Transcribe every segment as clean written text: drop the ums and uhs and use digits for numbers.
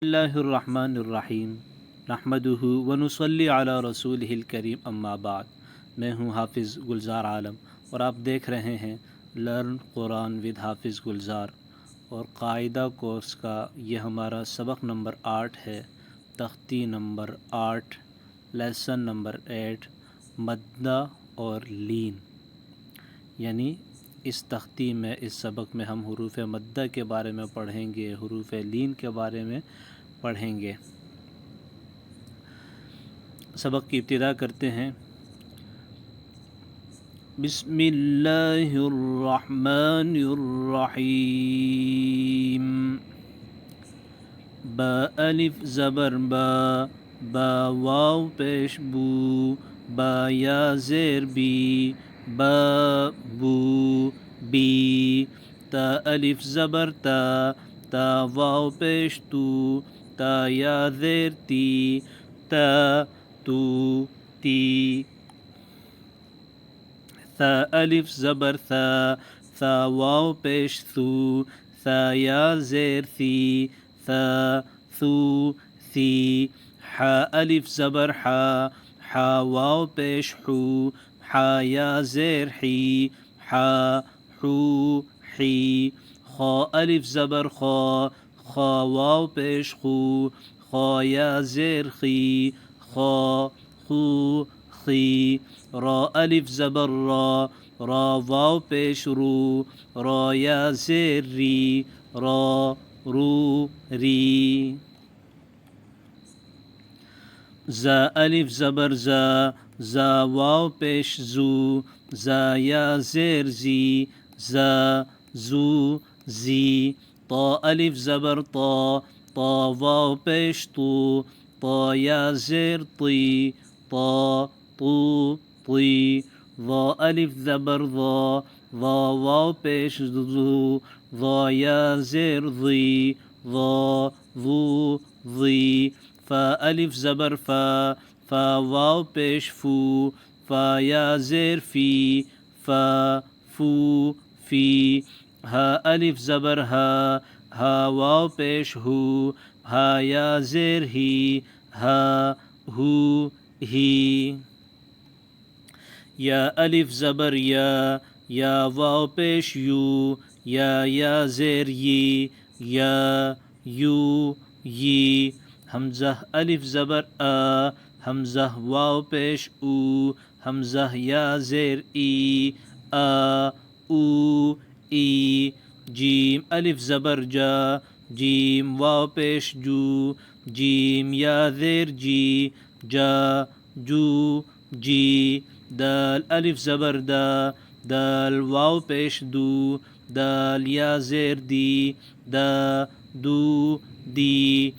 اللہ الرحمن الرحیم نحمدہ ونصلی علی رسولہ الکریم اما بعد۔ میں ہوں حافظ گلزار عالم اور آپ دیکھ رہے ہیں لرن قرآن ود حافظ گلزار، اور قاعدہ کورس کا یہ ہمارا سبق نمبر 8 ہے، تختی نمبر 8، لیسن نمبر 8، مدہ اور لین۔ یعنی اس تختی میں، اس سبق میں ہم حروف مدہ کے بارے میں پڑھیں گے، حروف لین کے بارے میں پڑھیں گے۔ سبق کی ابتدا کرتے ہیں۔ بسم اللہ الرحمن الرحیم۔ با الف زبر با، با واو پیش بو، با یا زیر بی، با بو بی۔ تا الف زبر تا، تا واو پیش تو، تا یا زیر تی، تا تو تی۔ ثا الف زبر ثا، ثا واو پیش ثو، ثا یا زیر ثی، ثا ثو ثی۔ حا الف زبر حا، حا واو پیش حو، حا یا زیر حی، حا حو حی۔ خا الف زبر خا، خا واو پیش خو، خا یا زیر خی، خا خو خی۔ را الف زبر را، را واو پیش رو، را یا زیر ری، را رو ری۔ زا الف زبر زا، زا واو پیش زو، زا یا زیر زی، زا زو زی۔ طا الف زبر طا، طا واو پیش طو، طا یا زیر طی، طا طو طی۔ ظا الف زبر ظا، ظا واو پیش ظو، ظا یا زیر ظی، ظا ظو ظی۔ فا الف زبر فا، فا واو پیش فو، فا یا زیر فی، فا فو فی۔ ہا الف زبر ہا، ہا واو پیش ہو، ہا یا زیر ہی، ہا ہو ہی۔ یا الف زبر یا، یا واو پیش یو، یا زیر یی، یا یو یی۔ حمزہ الف زبر آ، حمزہ واو پیش او، حمزہ یا زیر ای، آ او ای۔ جیم الف زبر جا، جیم واو پیش جو، جیم یا زیر جی، جا جو جی۔ دال الف زبر دا، دال واو پیش دو، دال یا زیر دی، دا دو دی۔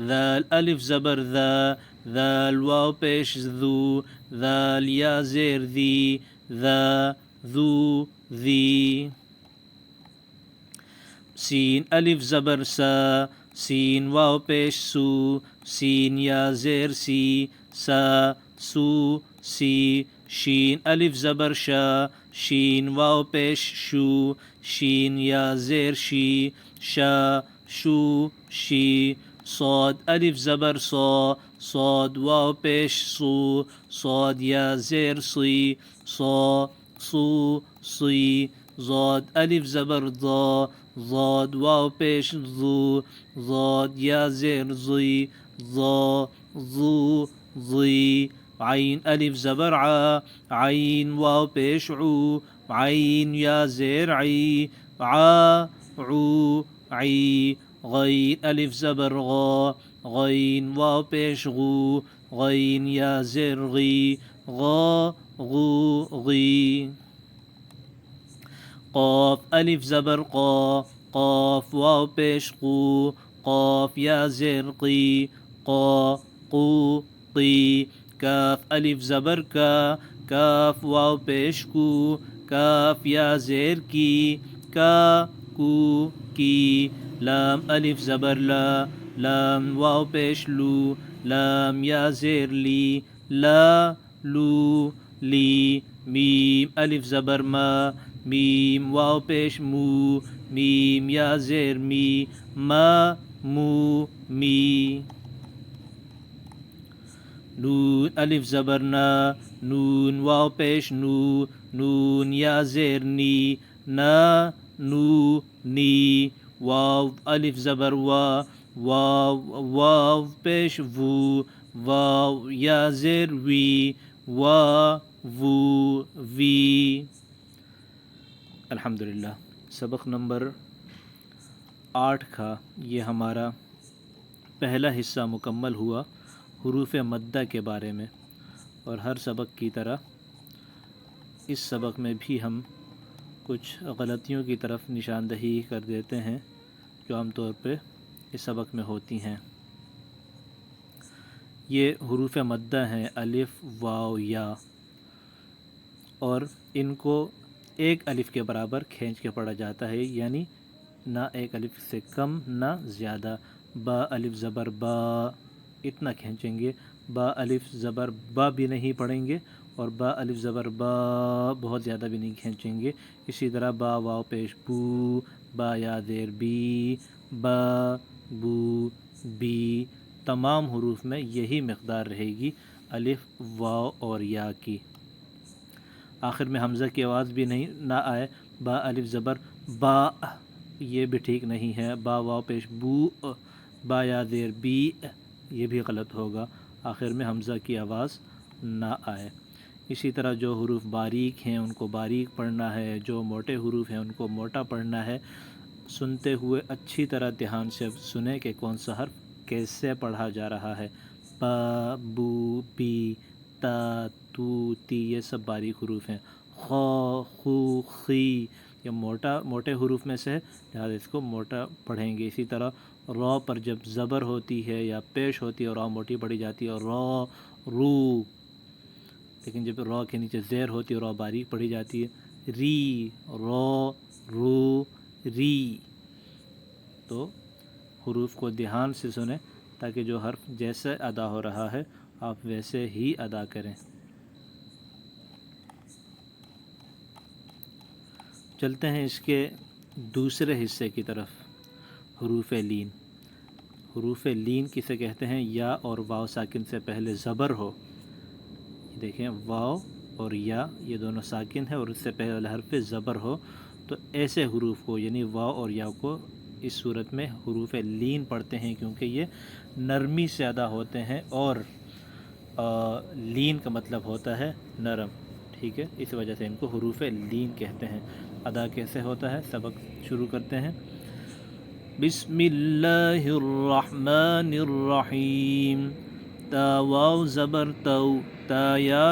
ذال الف زبر ذا، ذال واو پیش ذو، ذال یا زیر ذی، ذا ذو ذی۔ سین الف زبر سا، سین واو پیش سو، سین یا زیر سی، سا سو سی۔ شین الف زبر شا، شین واو پیش شو، شین یا زیر شی، شا شو شی۔ صاد الف زبر صا، صاد واو پیش صو، صاد یا زیر صی، صا صو صی۔ ضاد الف زبر ضا، ضاد واو پیش ضو، ضاد یا زیر ضی، ضا ضو ضی۔ عین الف زبر ع، عین واو پیش عو، عین یا زیر عی، ع عو عی۔ غین الف زبر غا، غین واو پیش غو، غین یا زیر غی، غا غو غی۔ قاف الف زبر قا، قاف واو پیش قو، قاف یا زیر قی، قا قو قی۔ کاف الف زبر کا، کاف واو پیش کو، کاف یا زیر کی، کا کو کی۔ لام الف زبر لا، لام واو پیش لو، لام یا زیر لی، لا لو لی۔ میم الف زبر ما، میم واو پیش مو، میم یا زیر می، ما مو می. نون الف زبر نا, نون واو پیش نو, نون یا زیر نی, نا نو نی. واو الف زبر وا, واو واو پیش وو, واو یا زیر وی, وا وو وی. الحمدللہ. سبق نمبر 8 کا یہ ہمارا پہلا حصہ مکمل ہوا حروف مدہ کے بارے میں، اور ہر سبق کی طرح اس سبق میں بھی ہم کچھ غلطیوں کی طرف نشاندہی کر دیتے ہیں جو عام طور پہ اس سبق میں ہوتی ہیں۔ یہ حروف مدہ ہیں الف، واو، یا، اور ان کو ایک الف کے برابر کھینچ کے پڑھا جاتا ہے، یعنی نہ ایک الف سے کم نہ زیادہ۔ با الف زبر با اتنا کھینچیں گے، با الف زبر با بھی نہیں پڑھیں گے، اور با الف زبر با بہت زیادہ بھی نہیں کھینچیں گے۔ اسی طرح با واو پیش بو، با یا زیر بی، با بو بی، تمام حروف میں یہی مقدار رہے گی الف، واو اور یا کی۔ آخر میں حمزہ کی آواز بھی نہ آئے، با الف زبر با، یہ بھی ٹھیک نہیں ہے۔ با واو پیش بو، با یا زیر بی، یہ بھی غلط ہوگا۔ آخر میں حمزہ کی آواز نہ آئے۔ اسی طرح جو حروف باریک ہیں ان کو باریک پڑھنا ہے، جو موٹے حروف ہیں ان کو موٹا پڑھنا ہے۔ سنتے ہوئے اچھی طرح دھیان سے سنیں کہ کون سا حرف کیسے پڑھا جا رہا ہے۔ با، بو، بی، تا، تو، تی، یہ سب باریک حروف ہیں۔ خا، خو، خی، یہ موٹے حروف میں سے ہے، لہٰذا اس کو موٹا پڑھیں گے۔ اسی طرح را پر جب زبر ہوتی ہے یا پیش ہوتی ہے را موٹی پڑھی جاتی ہے، اور را، رو، لیکن جب را کے نیچے زیر ہوتی ہے را باریک پڑھی جاتی ہے۔ ری، را، رو، ری۔ تو حروف کو دھیان سے سنیں تاکہ جو حرف جیسے ادا ہو رہا ہے آپ ویسے ہی ادا کریں۔ چلتے ہیں اس کے دوسرے حصے کی طرف، حروف لین۔ حروف لین کسے کہتے ہیں؟ یا اور واو ساکن سے پہلے زبر ہو، دیکھیں واو اور یا یہ دونوں ساکن ہیں اور اس سے پہلے حرف زبر ہو، تو ایسے حروف کو یعنی واو اور یا کو اس صورت میں حروف لین پڑھتے ہیں، کیونکہ یہ نرمی سے ادا ہوتے ہیں، اور لین کا مطلب ہوتا ہے نرم، ٹھیک ہے، اس وجہ سے ان کو حروف لین کہتے ہیں۔ ادا کیسے ہوتا ہے سبق شروع کرتے ہیں۔ بسم اللہ الرحمن الرحیم۔ تا واو زبر تو، تا یا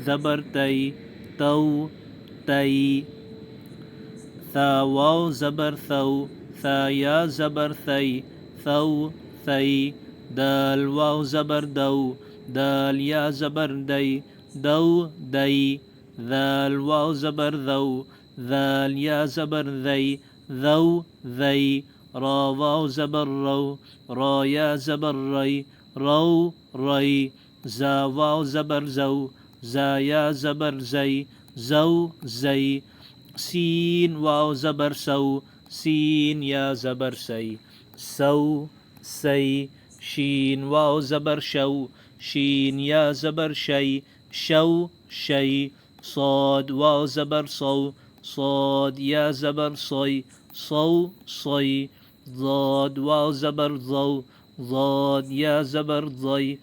زبر تی، تو، تی۔ ثا واو زبر ثو، ثا یا زبر ثی، ثو، ثی۔ دال واو زبر دو، دال یا زبر دی، دو، دی۔ ذال واو زبر ذو، ذال یا زبر ذی، ذو، ذی۔ را واو زبر رو، را یا زبر ری، رو، ری۔ زا واو زبر زو، زا یا زبر زی، زو، زی۔ سین واو زبر سو، سین یا زبر سی، سو، سی۔ شین واو زبر شو، شین یا زبر شی، شو، شی۔ صاد واو زبر صو، صاد یا زبر صی، صو، صی۔ ضاد واو زبر ضو، ضاد یا زبر ضی،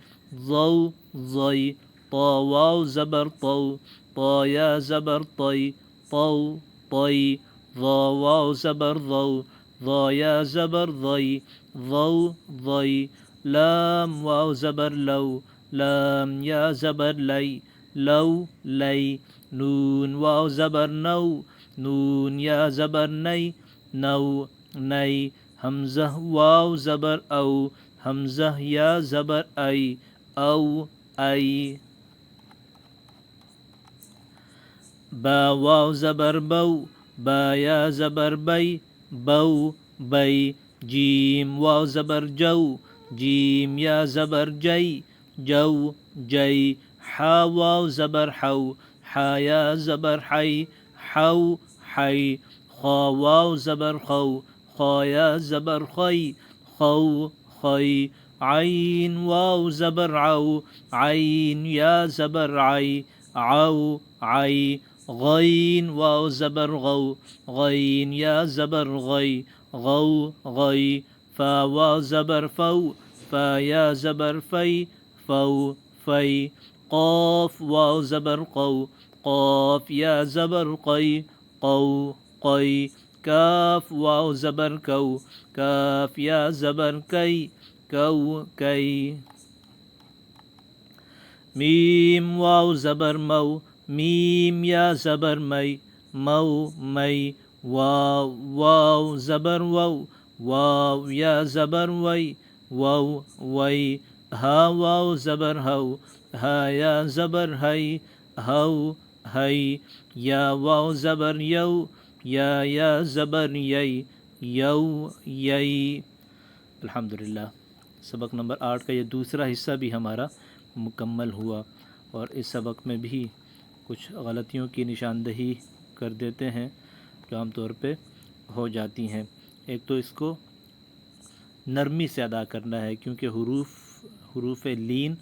ضو، ضی۔ طا واو زبر طو، طا یا زبر طی، طو، طی۔ ظا واو زبر ضو، ضا یا زبر ضی، ضو، ضی۔ لام واو زبر لو، لام یا زبر لی، لو، لی۔ نون واو زبر نو، نون یا زبر نی، نو، نی۔ حمزہ واو زبر او، حمزہ یا زبر ای، او، ای۔ با واو زبر بو، با یا زبر بی، بو، بی۔ جیم واو زبر جو، جیم یا زبر جی، جو، جی۔ حا واو زبر حو، حا یا زبر حی، حو، حی۔ خا واو زبر خو، خا یا زبر خی، خو خي عين واو زبر عو عين يا زبر عي عو عي غين واو زبر غو غين يا زبر غي غو غي فا واو زبر فو فا يا زبر في فو في قاف واو زبر قو قاف يا زبر قي قو قي كاف واو زبر كو كاف يا زبر كي كو كي ميم واو زبر مو ميم يا زبر مي مو مي واو واو زبر وو واو يا زبر وي وو وي ها واو زبر هو ها يا زبر هي هو هي يا واو زبر يو يا زبر يي يو يي. الحمدللہ سبق نمبر 8 کا یہ دوسرا حصہ بھی ہمارا مکمل ہوا، اور اس سبق میں بھی کچھ غلطیوں کی نشاندہی کر دیتے ہیں جو عام طور پہ ہو جاتی ہیں. ایک تو اس کو نرمی سے ادا کرنا ہے، کیونکہ حروف لین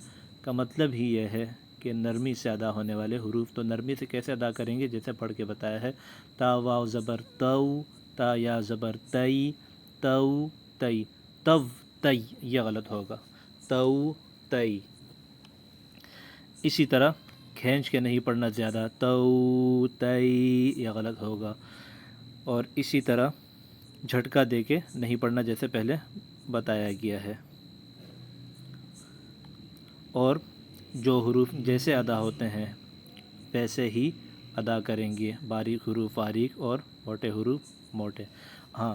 کا مطلب ہی یہ ہے کہ نرمی سے ادا ہونے والے حروف. تو نرمی سے کیسے ادا کریں گے؟ جیسے پڑھ کے بتایا ہے، تا واو زبر تو، تا یا زبر تئی تو تئی، تو تئی، یہ غلط ہوگا، تو تئی. اسی طرح کھینچ کے نہیں پڑھنا زیادہ، تو تئی، یہ غلط ہوگا. اور اسی طرح جھٹکا دے کے نہیں پڑھنا، جیسے پہلے بتایا گیا ہے. اور جو حروف جیسے ادا ہوتے ہیں ویسے ہی ادا کریں گے، باریک حروف باریک اور موٹے حروف موٹے. ہاں،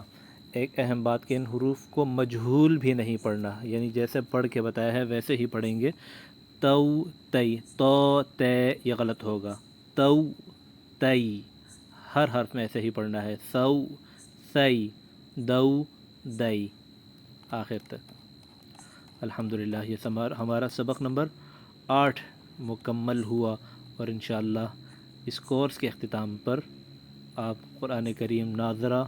ایک اہم بات کہ ان حروف کو مجہول بھی نہیں پڑھنا، یعنی جیسے پڑھ کے بتایا ہے ویسے ہی پڑھیں گے. تو تئی، تو تے، یہ غلط ہوگا، تو تئی، ہر حرف میں ایسے ہی پڑھنا ہے. سو سئی، دو دئی، آخر تک. الحمدللہ یہ ہمارا سبق نمبر 8 مکمل ہوا، اور انشاءاللہ اس کورس کے اختتام پر آپ قرآن کریم ناظرہ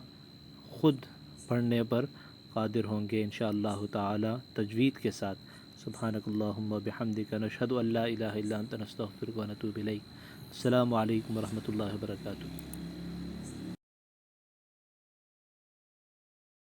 خود پڑھنے پر قادر ہوں گے انشاءاللہ تعالی تجوید کے ساتھ. سبحانک اللہم بحمدک، نشہد ان لا الہ الا انت، نستغفرک و نتوب الیک. السلام علیکم ورحمۃ اللہ وبرکاتہ.